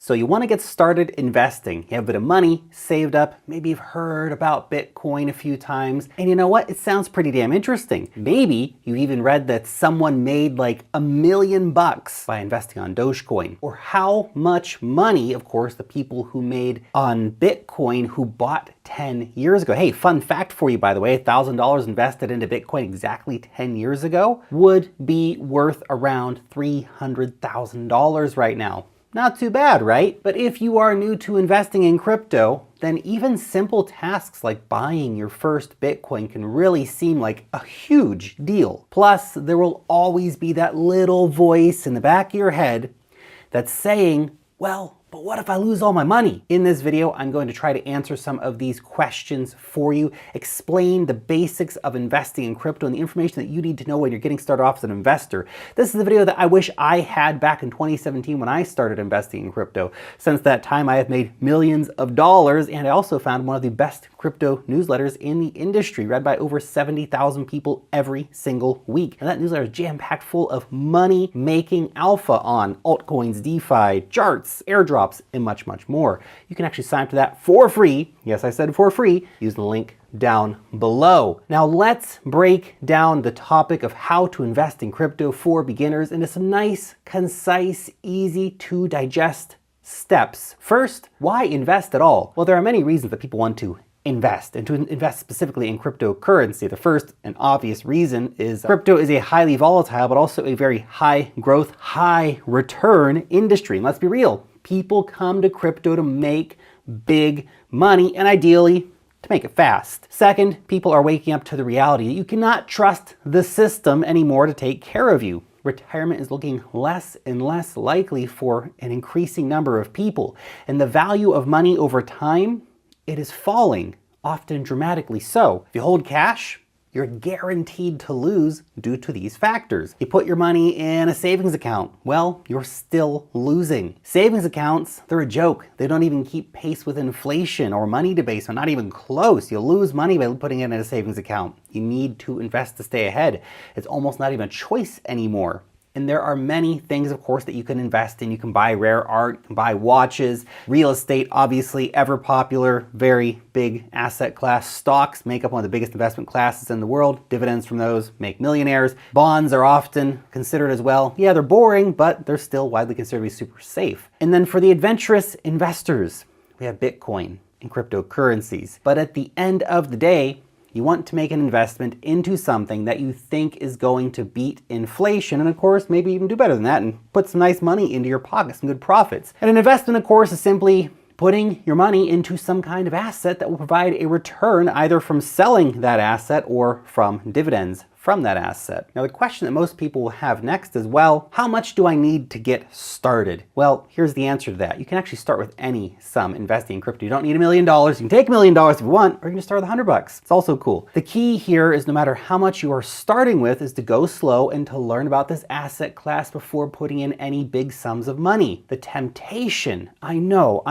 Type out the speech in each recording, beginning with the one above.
So you want to get started investing. You have a bit of money saved up. Maybe you've heard about Bitcoin a few times. And you know what? It sounds pretty damn interesting. Maybe you even read that someone made like $1 million by investing on Dogecoin. Or how much money, of course, the people who made on Bitcoin who bought 10 years ago. Hey, fun fact for you, by the way, $1,000 invested into Bitcoin exactly 10 years ago would be worth around $300,000 right now. Not too bad, right? But if you are new to investing in crypto, then even simple tasks like buying your first Bitcoin can really seem like a huge deal. Plus, there will always be that little voice in the back of your head that's saying, well, but what if I lose all my money? In this video, I'm going to try to answer some of these questions for you, explain the basics of investing in crypto and the information that you need to know when you're getting started off as an investor. This is the video that I wish I had back in 2017 when I started investing in crypto. Since that time, I have made millions of dollars, and I also found one of the best crypto newsletters in the industry, read by over 70,000 people every single week. And that newsletter is jam-packed full of money-making alpha on altcoins, DeFi, charts, airdrops, and much, much more. You can actually sign up to that for free. Yes, I said for free. Use the link down below. Now let's break down the topic of how to invest in crypto for beginners into some nice, concise, easy to digest steps. First, why invest at all? Well, there are many reasons that people want to invest, and to invest specifically in cryptocurrency. The first and obvious reason is crypto is a highly volatile, but also a very high growth, high return industry. And let's be real, people come to crypto to make big money and ideally to make it fast. Second, people are waking up to the reality that you cannot trust the system anymore to take care of you. Retirement is looking less and less likely for an increasing number of people, and the value of money over time, it is falling, often dramatically so. If you hold cash, you're guaranteed to lose due to these factors. You put your money in a savings account, well, you're still losing. Savings accounts, they're a joke. They don't even keep pace with inflation or money debasement, not even close. You'll lose money by putting it in a savings account. You need to invest to stay ahead. It's almost not even a choice anymore. And there are many things, of course, that you can invest in. You can buy rare art, you can buy watches, real estate, obviously ever popular, very big asset class. Stocks make up one of the biggest investment classes in the world. Dividends from those make millionaires. Bonds are often considered as well. Yeah, they're boring, but they're still widely considered to be super safe. And then for the adventurous investors, we have Bitcoin and cryptocurrencies. But at the end of the day, you want to make an investment into something that you think is going to beat inflation, and of course, maybe even do better than that and put some nice money into your pocket, some good profits. And an investment, of course, is simply putting your money into some kind of asset that will provide a return either from selling that asset or from dividends from that asset. Now, the question that most people will have next is, well, how much do I need to get started? Well, here's the answer to that. You can actually start with any sum investing in crypto. You don't need $1 million. You can take $1 million if you want, or you can start with $100. It's also cool. The key here is no matter how much you are starting with is to go slow and to learn about this asset class before putting in any big sums of money. The temptation, I know,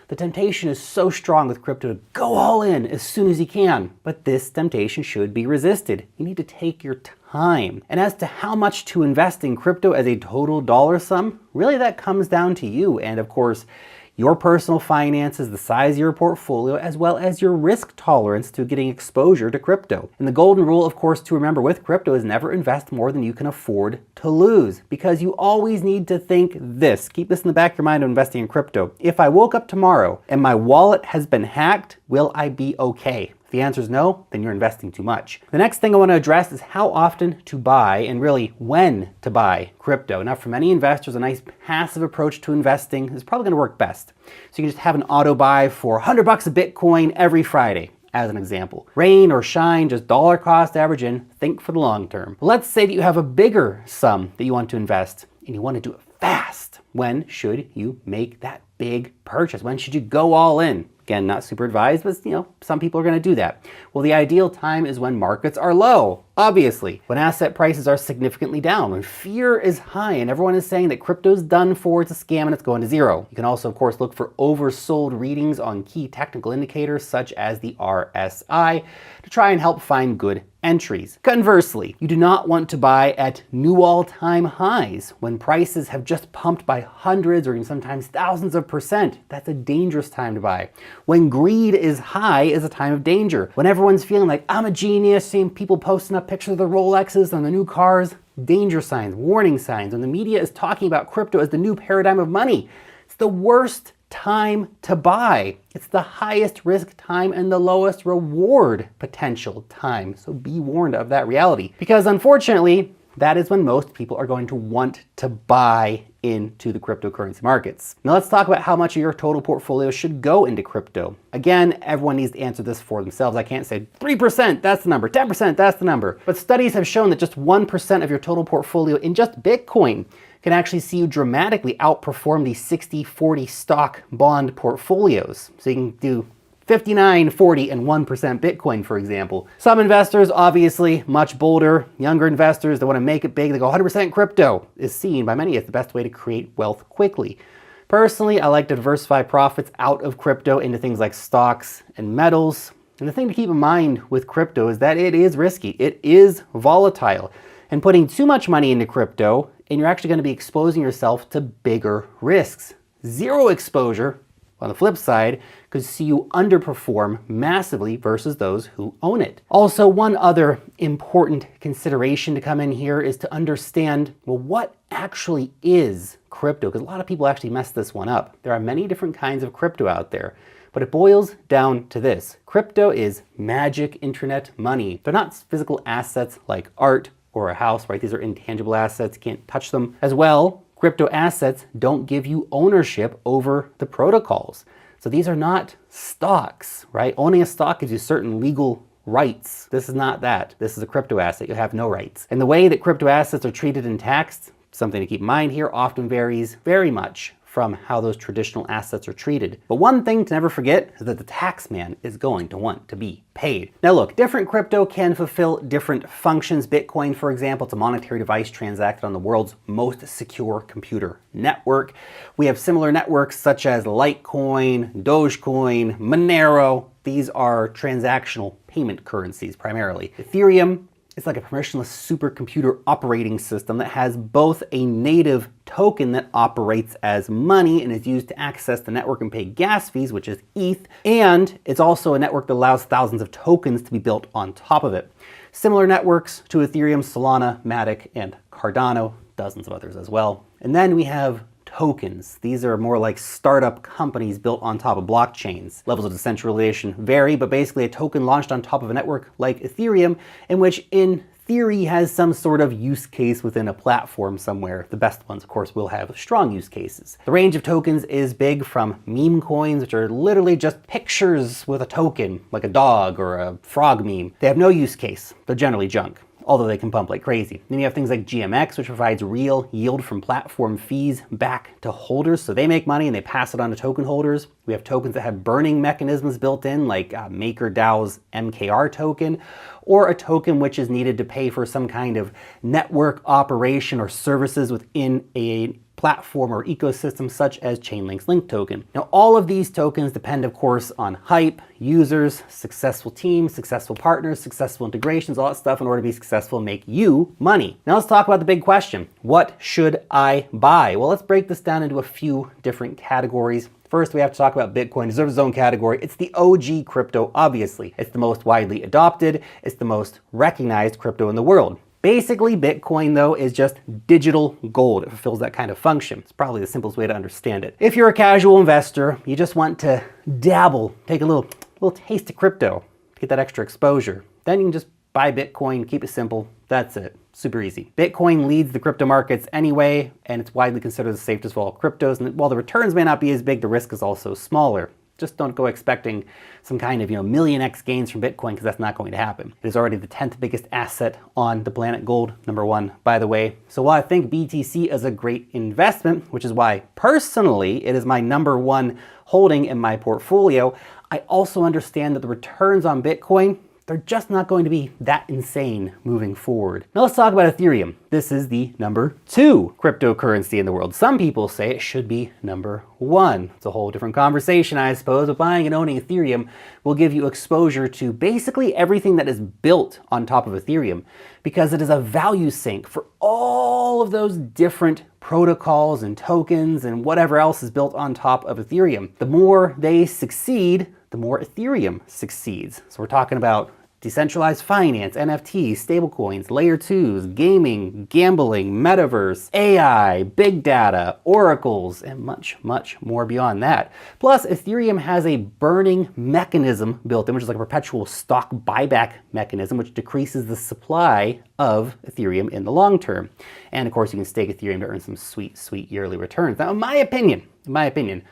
the temptation is so strong with crypto to go all in as soon as you can, but this temptation should be resisted. You need to take your time. And as to how much to invest in crypto as a total dollar sum, really that comes down to you and, of course, your personal finances, the size of your portfolio, as well as your risk tolerance to getting exposure to crypto. And the golden rule, of course, to remember with crypto is never invest more than you can afford to lose, because you always need to think this. Keep this in the back of your mind when investing in crypto. If I woke up tomorrow and my wallet has been hacked, will I be okay? If the answer is no, then you're investing too much. The next thing I want to address is how often to buy and really when to buy crypto. Now, for many investors, a nice passive approach to investing is probably going to work best. So you can just have an auto buy for $100 of Bitcoin every Friday, as an example. Rain or shine, just dollar cost average in, think for the long term. But let's say that you have a bigger sum that you want to invest and you want to do it fast. When should you make that big purchase? When should you go all in? Again, not super advised, but some people are going to do that. Well, the ideal time is when markets are low. Obviously, when asset prices are significantly down, when fear is high and everyone is saying that crypto's done for, it's a scam and it's going to zero. You can also, of course, look for oversold readings on key technical indicators such as the RSI to try and help find good entries. Conversely, you do not want to buy at new all-time highs when prices have just pumped by hundreds or even sometimes thousands of %. That's a dangerous time to buy. When greed is high is a time of danger. When everyone's feeling like, I'm a genius, seeing people posting up pictures of their Rolexes and the new cars, danger signs, warning signs. When the media is talking about crypto as the new paradigm of money, it's the worst time to buy. It's the highest risk time and the lowest reward potential time. So be warned of that reality, because unfortunately, that is when most people are going to want to buy into the cryptocurrency markets. Now let's talk about how much of your total portfolio should go into crypto. Again, everyone needs to answer this for themselves. I can't say 3%, that's the number, 10%, that's the number. But studies have shown that just 1% of your total portfolio in just Bitcoin can actually see you dramatically outperform the 60-40 stock bond portfolios. So you can do 59, 40, and 1% Bitcoin, for example. Some investors, obviously, much bolder, younger investors that want to make it big, they go 100% crypto, is seen by many as the best way to create wealth quickly. Personally, I like to diversify profits out of crypto into things like stocks and metals. And the thing to keep in mind with crypto is that it is risky, it is volatile. And putting too much money into crypto, and you're actually going to be exposing yourself to bigger risks. Zero exposure, on the flip side, could see you underperform massively versus those who own it. Also, one other important consideration to come in here is to understand, well, what actually is crypto? Because a lot of people actually mess this one up. There are many different kinds of crypto out there, but it boils down to this. Crypto is magic internet money. They're not physical assets like art or a house, right? These are intangible assets, can't touch them. As well, crypto assets don't give you ownership over the protocols. So these are not stocks, right? Owning a stock gives you certain legal rights. This is not that. This is a crypto asset. You have no rights. And the way that crypto assets are treated and taxed, something to keep in mind here, often varies very much from how those traditional assets are treated. But one thing to never forget is that the tax man is going to want to be paid. Now look, different crypto can fulfill different functions. Bitcoin, for example, it's a monetary device transacted on the world's most secure computer network. We have similar networks such as Litecoin, Dogecoin, Monero. These are transactional payment currencies primarily. Ethereum, it's like a permissionless supercomputer operating system that has both a native token that operates as money and is used to access the network and pay gas fees, which is ETH, and it's also a network that allows thousands of tokens to be built on top of it. Similar networks to Ethereum, Solana, Matic, and Cardano, dozens of others as well. And then we have tokens. These are more like startup companies built on top of blockchains. Levels of decentralization vary, but basically a token launched on top of a network like Ethereum, in which in theory has some sort of use case within a platform somewhere. The best ones, of course, will have strong use cases. The range of tokens is big, from meme coins, which are literally just pictures with a token, like a dog or a frog meme. They have no use case. They're generally junk, although they can pump like crazy. Then you have things like GMX, which provides real yield from platform fees back to holders, so they make money and they pass it on to token holders. We have tokens that have burning mechanisms built in, like MakerDAO's MKR token, or a token which is needed to pay for some kind of network operation or services within a platform or ecosystem, such as Chainlink's Link token. Now, all of these tokens depend, of course, on hype, users, successful teams, successful partners, successful integrations, all that stuff in order to be successful and make you money. Now let's talk about the big question. What should I buy? Well, let's break this down into a few different categories. First, we have to talk about Bitcoin. It deserves its own category. It's the OG crypto, obviously. It's the most widely adopted. It's the most recognized crypto in the world. Basically, Bitcoin, though, is just digital gold. It fulfills that kind of function. It's probably the simplest way to understand it. If you're a casual investor, you just want to dabble, take a little taste of crypto to get that extra exposure, then you can just buy Bitcoin, keep it simple. That's it. Super easy. Bitcoin leads the crypto markets anyway, and it's widely considered the safest of all cryptos. And while the returns may not be as big, the risk is also smaller. Just don't go expecting some kind of, million X gains from Bitcoin, because that's not going to happen. It is already the 10th biggest asset on the planet, gold #1, by the way. So while I think BTC is a great investment, which is why personally it is my #1 holding in my portfolio, I also understand that the returns on Bitcoin they're just not going to be that insane moving forward. Now let's talk about Ethereum. This is the number 2 cryptocurrency in the world. Some people say it should be number 1. It's a whole different conversation, I suppose, but buying and owning Ethereum will give you exposure to basically everything that is built on top of Ethereum, because it is a value sink for all of those different protocols and tokens and whatever else is built on top of Ethereum. The more they succeed, the more Ethereum succeeds. So we're talking about decentralized finance, NFTs, stablecoins, layer 2s, gaming, gambling, metaverse, AI, big data, oracles, and much, much more beyond that. Plus, Ethereum has a burning mechanism built in, which is like a perpetual stock buyback mechanism, which decreases the supply of Ethereum in the long term. And of course, you can stake Ethereum to earn some sweet, sweet yearly returns. Now, in my opinion,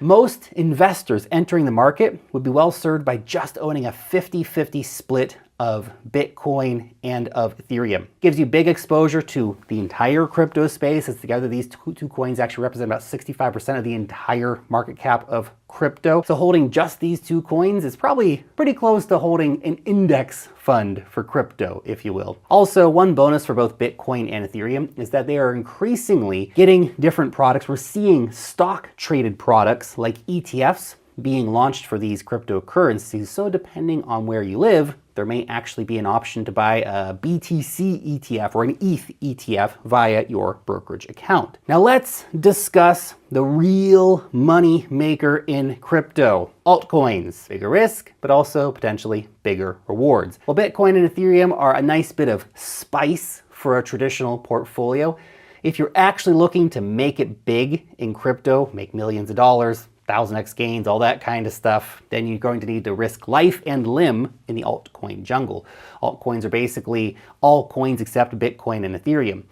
most investors entering the market would be well served by just owning a 50-50 split of Bitcoin and of Ethereum. Gives you big exposure to the entire crypto space, as together these two coins actually represent about 65% of the entire market cap of crypto. So holding just these 2 coins is probably pretty close to holding an index fund for crypto, if you will. Also, one bonus for both Bitcoin and Ethereum is that they are increasingly getting different products. We're seeing stock traded products like ETFs being launched for these cryptocurrencies. So depending on where you live, there may actually be an option to buy a BTC ETF or an ETH ETF via your brokerage account. Now let's discuss the real money maker in crypto. Altcoins. Bigger risk, but also potentially bigger rewards. Well, Bitcoin and Ethereum are a nice bit of spice for a traditional portfolio. If you're actually looking to make it big in crypto, make millions of dollars, 1000x gains, all that kind of stuff, then you're going to need to risk life and limb in the altcoin jungle. Altcoins are basically all coins except Bitcoin and Ethereum.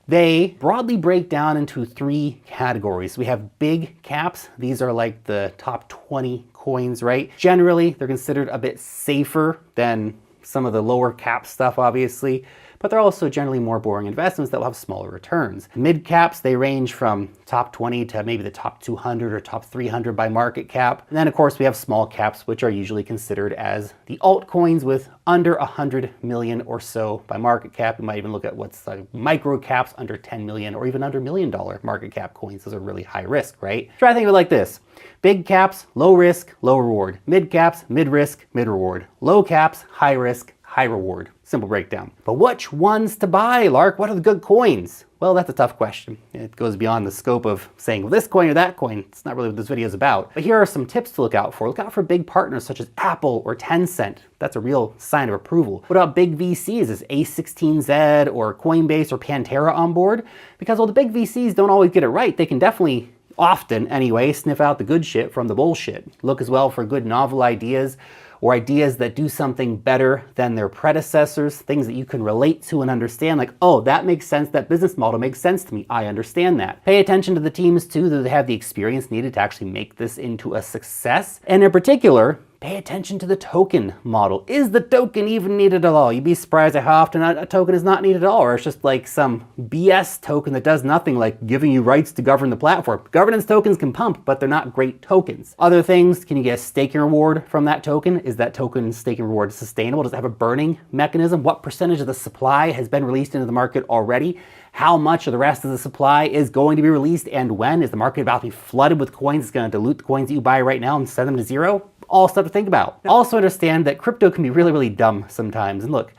They broadly break down into 3 categories. We have big caps. These are like the top 20 coins, right? Generally, they're considered a bit safer than some of the lower cap stuff, obviously, but they're also generally more boring investments that will have smaller returns. Mid caps, they range from top 20 to maybe the top 200 or top 300 by market cap. And then of course we have small caps, which are usually considered as the altcoins with under 100 million or so by market cap. You might even look at what's like micro caps under 10 million or even under $1 million market cap coins. Those are really high risk, right? Try to think of it like this. Big caps, low risk, low reward. Mid caps, mid risk, mid reward. Low caps, high risk, high reward. Simple breakdown. But which ones to buy, Lark? What are the good coins? Well, that's a tough question. It goes beyond the scope of saying, well, this coin or that coin. It's not really what this video is about. But here are some tips to look out for. Look out for big partners such as Apple or Tencent. That's a real sign of approval. What about big VCs? Is A16Z or Coinbase or Pantera on board? Because while the big VCs don't always get it right, they can definitely, often anyway, sniff out the good shit from the bullshit. Look as well for good novel ideas or ideas that do something better than their predecessors, things that you can relate to and understand, like, oh, that makes sense, that business model makes sense to me, I understand that. Pay attention to the teams too, that they have the experience needed to actually make this into a success. And in particular, pay attention to the token model. Is the token even needed at all? You'd be surprised at how often a token is not needed at all, or it's just like some BS token that does nothing, like giving you rights to govern the platform. Governance tokens can pump, but they're not great tokens. Other things, can you get a staking reward from that token? Is that token staking reward sustainable? Does it have a burning mechanism? What percentage of the supply has been released into the market already? How much of the rest of the supply is going to be released and when? Is the market about to be flooded with coins that's going to dilute the coins that you buy right now and send them to zero? All stuff to think about. Also understand that crypto can be really, really dumb sometimes. And look,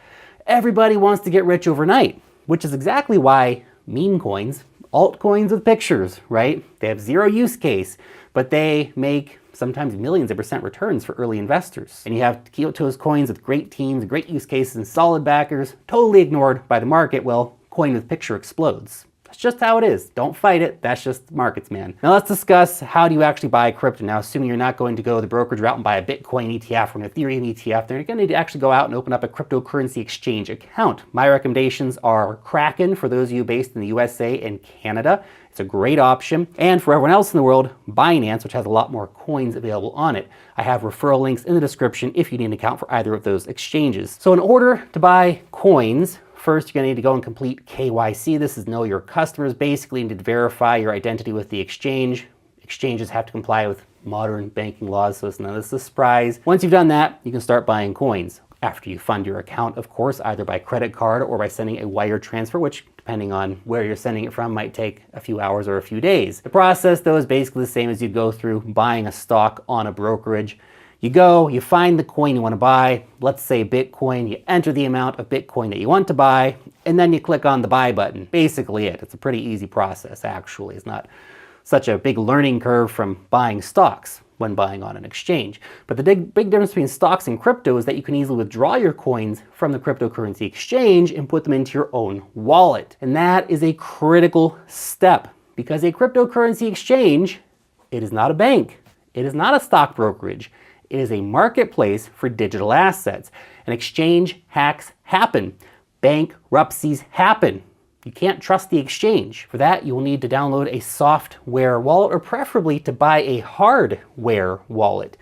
everybody wants to get rich overnight, which is exactly why meme coins, altcoins with pictures, right? They have zero use case, but they make sometimes millions of % returns for early investors. And you have those coins with great teams, great use cases, and solid backers, totally ignored by the market. Well, coin with picture explodes. That's just how it is. Don't fight it. That's just the markets, man. Now let's discuss how do you actually buy crypto. Now, assuming you're not going to go the brokerage route and buy a Bitcoin ETF or an Ethereum ETF, then you're going to need to actually go out and open up a cryptocurrency exchange account. My recommendations are Kraken for those of you based in the USA and Canada. It's a great option. And for everyone else in the world, Binance, which has a lot more coins available on it. I have referral links in the description if you need an account for either of those exchanges. So in order to buy coins, first, you're going to need to go and complete KYC. This is Know Your Customers. Basically, you need to verify your identity with the exchange. Exchanges have to comply with modern banking laws, so it's not a surprise. Once you've done that, you can start buying coins. after you fund your account, of course, either by credit card or by sending a wire transfer, which, depending on where you're sending it from, might take a few hours or a few days. The process, though, is basically the same as you go through buying a stock on a brokerage. You go, you find the coin you want to buy, let's say Bitcoin, you enter the amount of Bitcoin that you want to buy, and then you click on the buy button. Basically it. It's a pretty easy process, actually. It's not such a big learning curve from buying stocks when buying on an exchange. But the big difference between stocks and crypto is that you can easily withdraw your coins from the cryptocurrency exchange and put them into your own wallet. And that is a critical step, because a cryptocurrency exchange, it is not a bank. It is not a stock brokerage. It is a marketplace for digital assets. And exchange hacks happen. Bankruptcies happen. You can't trust the exchange. For that, you will need to download a software wallet, or preferably to buy a hardware wallet.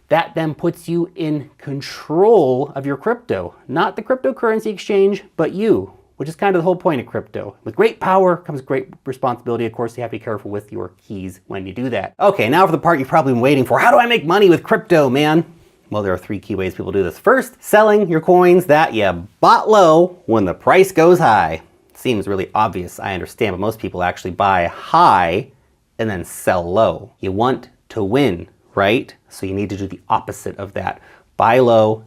That then puts you in control of your crypto. Not the cryptocurrency exchange, but you, which is kind of the whole point of crypto. With great power comes great responsibility. Of course, you have to be careful with your keys when you do that. Okay, now for the part you've probably been waiting for. How do I make money with crypto, man? Well, there are 3 key ways people do this. First, selling your coins that you bought low when the price goes high. Seems really obvious, I understand, but most people actually buy high and then sell low. You want to win, right? So you need to do the opposite of that. Buy low,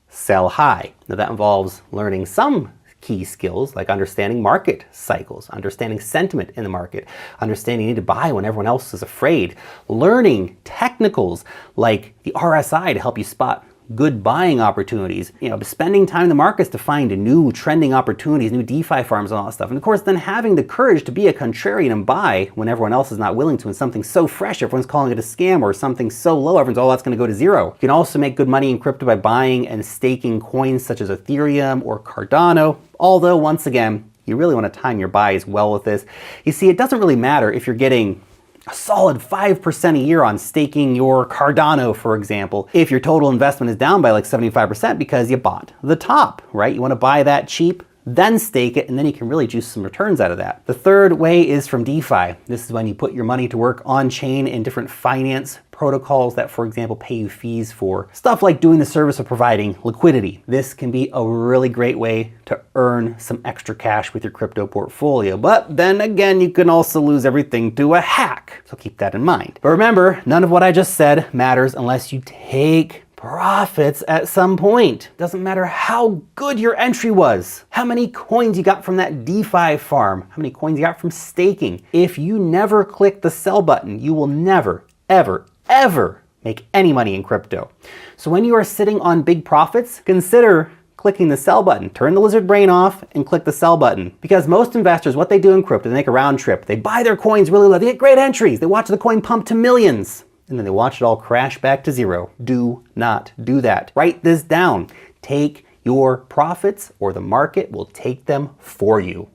sell high. Now that involves learning some key skills like understanding market cycles, understanding sentiment in the market, understanding you need to buy when everyone else is afraid, learning technicals like the RSI to help you spot good buying opportunities, spending time in the markets to find new trending opportunities, new DeFi farms and all that stuff. And of course, then having the courage to be a contrarian and buy when everyone else is not willing to, and something so fresh, everyone's calling it a scam, or something so low, everyone's, oh, that's going to go to zero. You can also make good money in crypto by buying and staking coins such as Ethereum or Cardano. Although, once again, you really want to time your buys well with this. You see, it doesn't really matter if you're getting a solid 5% a year on staking your Cardano, for example, if your total investment is down by like 75% because you bought the top, right? You want to buy that cheap, then stake it, and then you can really juice some returns out of that. The third way is from DeFi. This is when you put your money to work on chain in different finance protocols that, for example, pay you fees for stuff like doing the service of providing liquidity. This can be a really great way to earn some extra cash with your crypto portfolio. But then again, you can also lose everything to a hack. So keep that in mind. But remember, none of what I just said matters unless you take profits at some point. Doesn't matter how good your entry was, how many coins you got from that DeFi farm, how many coins you got from staking. If you never click the sell button, you will never, ever make any money in crypto. So when you are sitting on big profits, consider clicking the sell button. Turn the lizard brain off and click the sell button. Because most investors, what they do in crypto, they make a round trip. They buy their coins really low. They get great entries. They watch the coin pump to millions, and then they watch it all crash back to zero. Do not do that. Write this down. Take your profits, or the market will take them for you.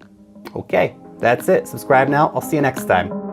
Okay, that's it. Subscribe now. I'll see you next time.